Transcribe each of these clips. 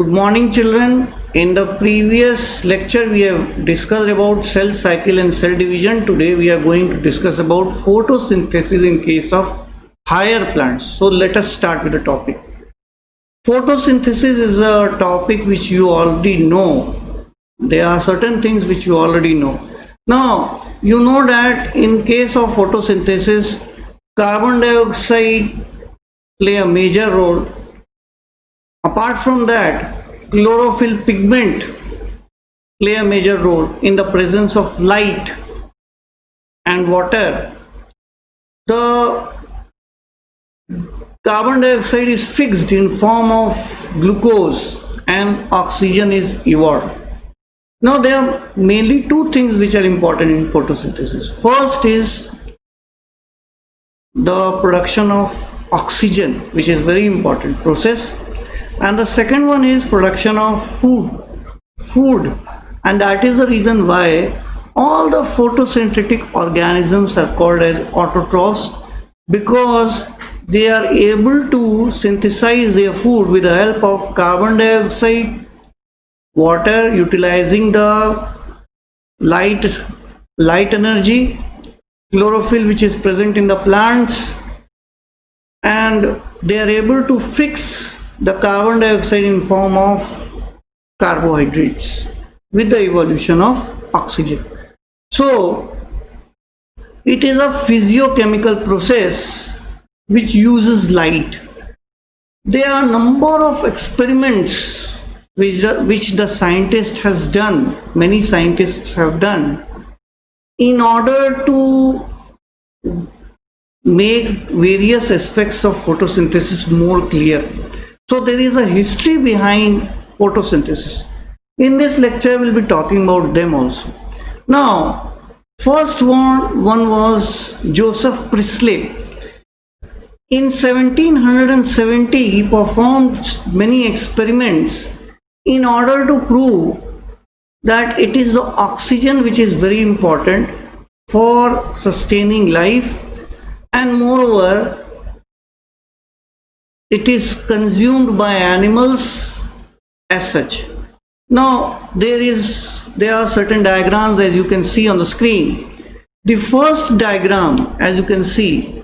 Good morning, children. In the previous lecture, we have discussed about cell cycle and cell division. Today, we are going to discuss about photosynthesis in case of higher plants. So, let us start with the topic. Photosynthesis is a topic which you already know. There are certain things which you already know. Now, you know that in case of photosynthesis, carbon dioxide play a major role. Apart from that, chlorophyll pigment play a major role in the presence of light and water. The carbon dioxide is fixed in form of glucose and oxygen is evolved. Now there are mainly two things which are important in photosynthesis. First is the production of oxygen, which is very important process. And the second one is production of food, and that is the reason why all the photosynthetic organisms are called as autotrophs, because they are able to synthesize their food with the help of carbon dioxide, water, utilizing the light energy, chlorophyll which is present in the plants, and they are able to fix the carbon dioxide in form of carbohydrates with the evolution of oxygen. So it is a physiochemical process which uses light. There are a number of experiments which the scientist has done, many scientists have done, in order to make various aspects of photosynthesis more clear. So there is a history behind photosynthesis. In this lecture, we'll be talking about them also. Now, first one was Joseph Priestley. In 1770, he performed many experiments in order to prove that it is the oxygen which is very important for sustaining life, and moreover, it is consumed by animals as such. Now there are certain diagrams as you can see on the screen. The first diagram, as you can see,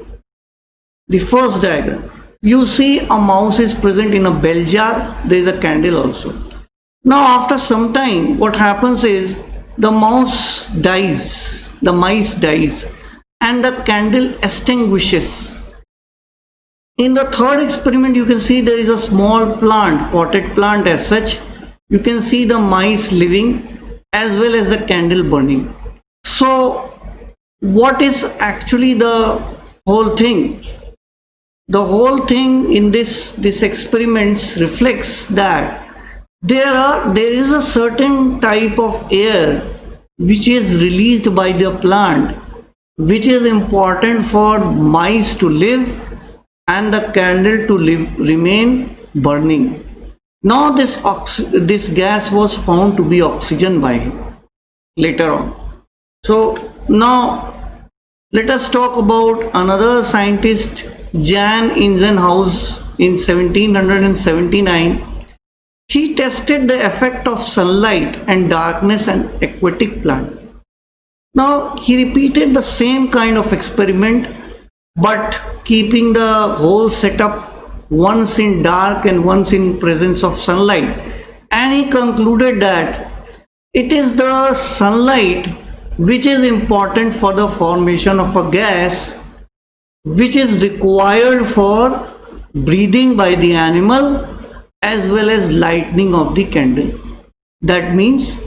the first diagram, you see a mouse is present in a bell jar. There is a candle also. Now after some time, what happens is the mice dies, and the candle extinguishes. In the third experiment, you can see there is a small plant, potted plant as such. You can see the mice living as well as the candle burning. So what is actually the whole thing? The whole thing in this experiments reflects that there is a certain type of air which is released by the plant, which is important for mice to live and the candle to remain burning. Now this gas was found to be oxygen by him later on. So now let us talk about another scientist, Jan Ingenhouse, in 1779. He tested the effect of sunlight and darkness on aquatic plant. Now he repeated the same kind of experiment, but keeping the whole setup once in dark and once in presence of sunlight, and he concluded that it is the sunlight which is important for the formation of a gas which is required for breathing by the animal as well as lighting of the candle. That means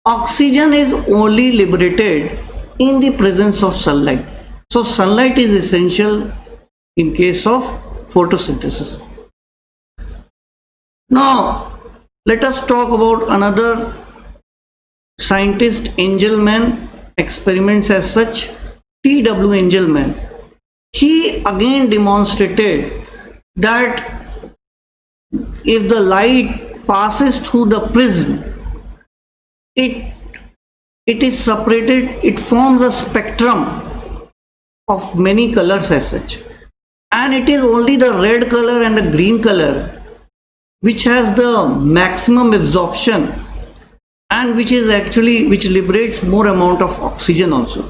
oxygen is only liberated in the presence of sunlight. So sunlight is essential in case of photosynthesis. Now let us talk about another scientist, Angelman, experiments as such. T.W. Angelman. He again demonstrated that if the light passes through the prism, it is separated, it forms a spectrum of many colors as such, and it is only the red color and the green color which has the maximum absorption and which liberates more amount of oxygen also.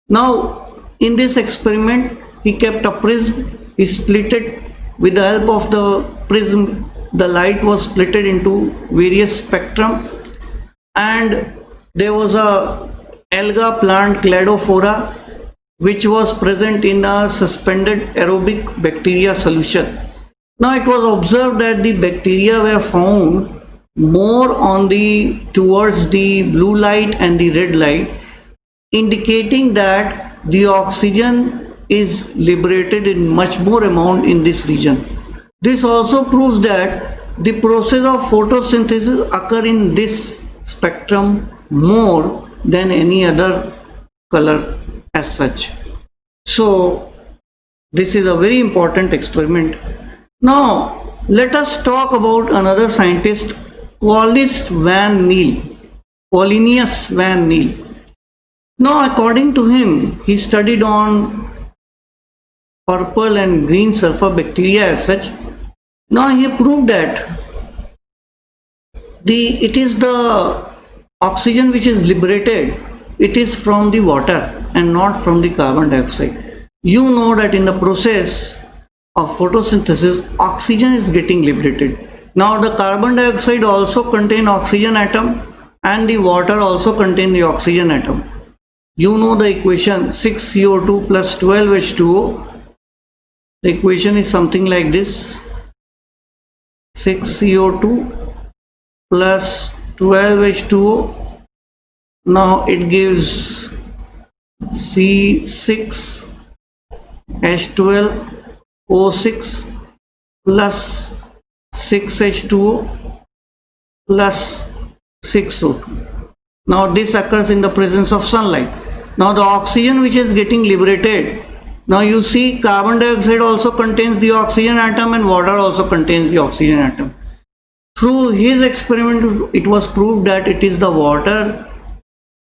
Now in this experiment he kept a prism, he split it with the help of the prism. The light was split into various spectrum, and there was a alga plant cladophora which was present in a suspended aerobic bacteria solution. Now it was observed that the bacteria were found more on the towards the blue light and the red light, indicating that the oxygen is liberated in much more amount in this region. This also proves that the process of photosynthesis occur in this spectrum more than any other color as such. So this is a very important experiment. Now let us talk about another scientist, Vanneel, Paulinus Vanneel. Now according to him, he studied on purple and green sulfur bacteria as such. Now he proved that it is the oxygen which is liberated, it is from the water and not from the carbon dioxide. You know that in the process of photosynthesis, oxygen is getting liberated. Now the carbon dioxide also contain oxygen atom and the water also contain the oxygen atom. You know the equation 6CO2 plus 12H2O. The equation is something like this: 6CO2 plus 12H2O. Now it gives C6H12O6 plus 6H2O plus 6O2. Now this occurs in the presence of sunlight. Now the oxygen which is getting liberated, now you see carbon dioxide also contains the oxygen atom and water also contains the oxygen atom. Through his experiment, it was proved that it is the water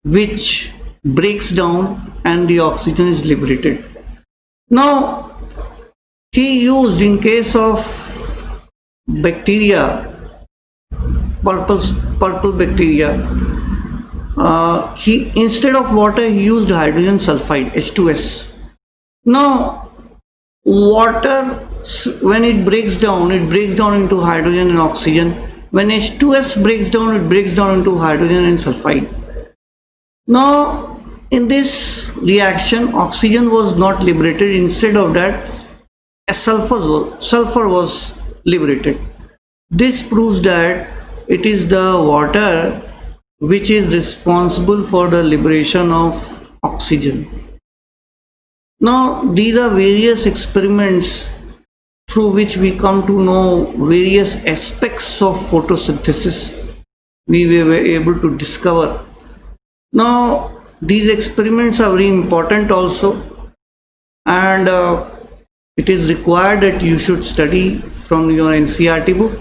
which breaks down and the oxygen is liberated. Now he used, in case of bacteria, purple bacteria, he, instead of water, he used hydrogen sulfide, H2S. Now water, when it breaks down into hydrogen and oxygen. When H2S breaks down, it breaks down into hydrogen and sulfide. Now in this reaction, oxygen was not liberated. Instead of that, sulfur was liberated. This proves that it is the water which is responsible for the liberation of oxygen. Now these are various experiments through which we come to know various aspects of photosynthesis we were able to discover. Now these experiments are very important also, and it is required that you should study from your NCERT book.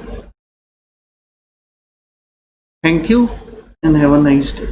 Thank you and have a nice day.